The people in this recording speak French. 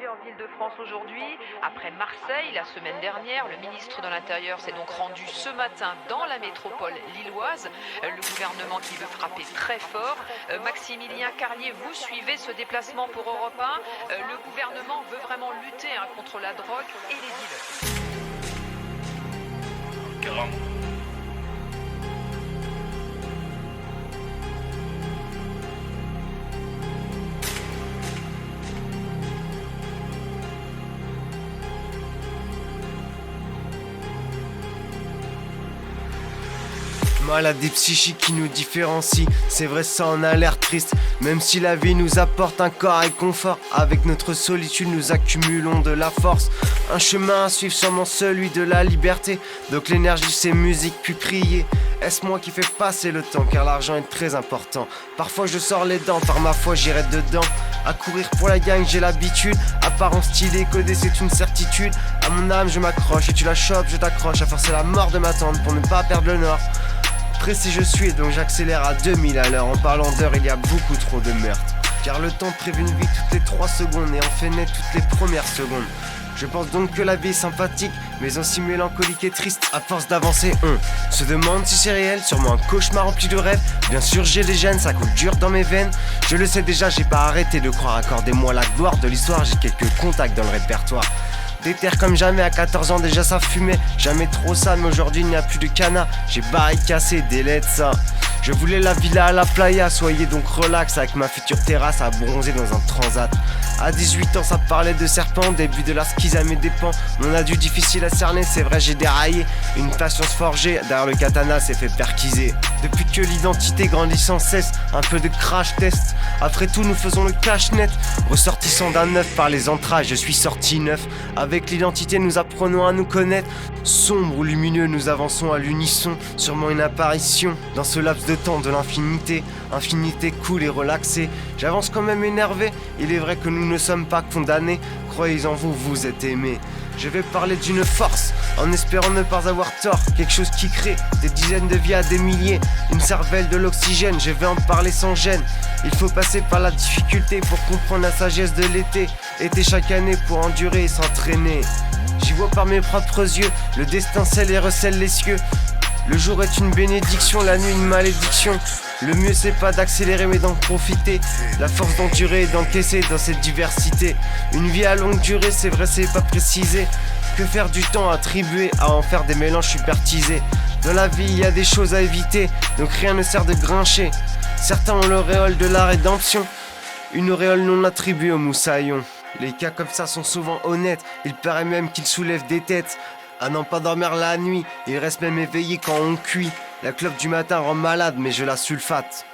en Île-de-France aujourd'hui. Après Marseille, la semaine dernière, le ministre de l'Intérieur s'est donc rendu ce matin dans la métropole lilloise. Le gouvernement qui veut frapper très fort. Maximilien Carlier, vous suivez ce déplacement pour Europe 1. Le gouvernement veut vraiment lutter contre la drogue et les dealers. Maladie psychique qui nous différencie, c'est vrai ça en a l'air triste. Même si la vie nous apporte un corps et confort, avec notre solitude nous accumulons de la force. Un chemin à suivre, sûrement celui de la liberté. Donc l'énergie c'est musique puis prier. Est-ce moi qui fais passer le temps, car l'argent est très important. Parfois je sors les dents, par ma foi j'irai dedans. À courir pour la gang j'ai l'habitude. Apparence stylée, codée c'est une certitude. À mon âme je m'accroche et tu la chopes, je t'accroche. À forcer la mort de m'attendre pour ne pas perdre le nord. Pressé je suis donc j'accélère à 2000 à l'heure. En parlant d'heure il y a beaucoup trop de meurtres. Car le temps prévu une vie toutes les 3 secondes et en fait naître toutes les premières secondes. Je pense donc que la vie est sympathique mais aussi mélancolique et triste. À force d'avancer on se demande si c'est réel. Sûrement un cauchemar rempli de rêves. Bien sûr j'ai les gènes, ça coule dur dans mes veines. Je le sais déjà, j'ai pas arrêté de croire. Accordez-moi la gloire de l'histoire, j'ai quelques contacts dans le répertoire. Déterre comme jamais, à 14 ans déjà ça fumait. Jamais trop ça, mais aujourd'hui il n'y a plus de cana. J'ai barré cassé, délai de ça. Je voulais la villa à la playa, soyez donc relax. Avec ma future terrasse à bronzer dans un transat. À 18 ans ça parlait de serpents, début de la skise à mes dépens. Mon adieu difficile à cerner, c'est vrai j'ai déraillé. Une patience forgée, derrière le katana s'est fait perquiser. Depuis que l'identité grandit sans cesse, un peu de crash test. Après tout nous faisons le cash net. Ressortissant d'un neuf par les entrailles, je suis sorti neuf. Avec l'identité nous apprenons à nous connaître. Sombre ou lumineux nous avançons à l'unisson. Sûrement une apparition dans ce laps de temps de l'infinité. Infinité cool et relaxée. J'avance quand même énervé. Il est vrai que nous ne sommes pas condamnés. Croyez en vous, vous êtes aimés. Je vais parler d'une force, en espérant ne pas avoir tort. Quelque chose qui crée des dizaines de vies à des milliers. Une cervelle, de l'oxygène, je vais en parler sans gêne. Il faut passer par la difficulté pour comprendre la sagesse de l'été. Été chaque année pour endurer et s'entraîner. J'y vois par mes propres yeux, le destin scelle et recèle les cieux. Le jour est une bénédiction, la nuit une malédiction. Le mieux c'est pas d'accélérer mais d'en profiter. La force d'endurer et d'encaisser dans cette diversité. Une vie à longue durée, c'est vrai c'est pas précisé. Que faire du temps attribué à en faire des mélanges supertisés. Dans la vie il y a des choses à éviter, donc rien ne sert de grincher. Certains ont l'auréole de la rédemption, une auréole non attribuée aux moussaillons. Les cas comme ça sont souvent honnêtes, il paraît même qu'ils soulèvent des têtes. À n'en pas dormir la nuit, il reste même éveillé quand on cuit. La clope du matin rend malade mais je la sulfate.